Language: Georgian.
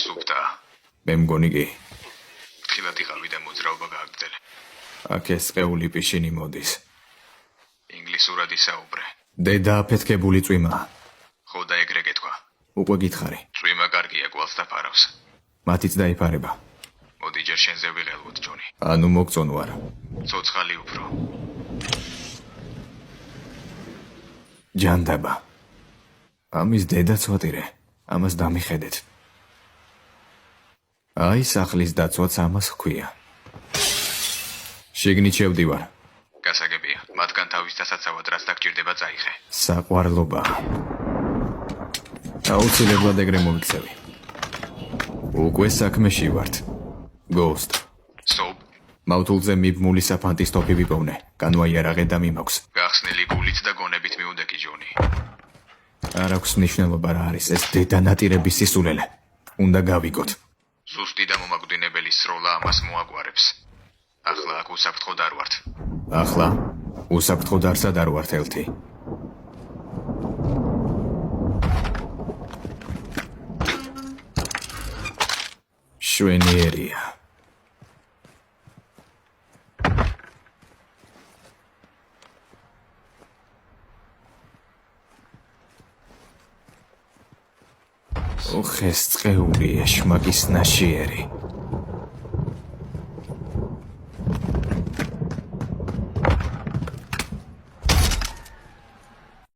სუფთა. მე მგონი კი. ფრთხილად იყავი და მოძრაობა გააგრძელე. აქ ეს წეული პიშინი მოდის. ინგლისურად ისაუბრე. დედა აფეთქებული წვიმაა. ხო და ეგრე გეთქვა. უკვე გითხარი. წვიმა კარგია გვალს და ფარავს. მათიც დაიფარება. მოდი ჯერ შენზე ვიღელვოთ, ჯონი. ანუ მოგწონო არა. ცოცხალი უფრო. ჯანდაბა. ამის დედაც ვატირე. ამას დამიხედეთ. აი სახლის დაცვაც ამას ჰქვია. შიგნით შევდივარ. გასაგებია, მათგან თავის დასაცავად რაც დაგჭირდება წაიღე. საყვარლობა. აუცილებლად ეგრე მომიქცევი. უკვე საქმეში ვართ. Ghost. Stop. მავთულზე მიბმული საფანტის ტოფი ვიპოვნე. განვაიარაღე და მიმაქვს. გახსნილი გულით და გონებით მიუნდეკი, ჯონი. არ აქვს მნიშვნელობა რა არის ეს დედანატირების სისულელე. უნდა გავიგოთ. ზუსტი და მომაკვდინებელი სროლა ამას მოაგვარებს. ახლა აქ უსაფრთხოდ არ ვართ. ახლა უსაფრთხოდ არსად არ ვართ ელთი. შვენიერია. ოხ ეს წეული ეშმაკის ნაშიერი.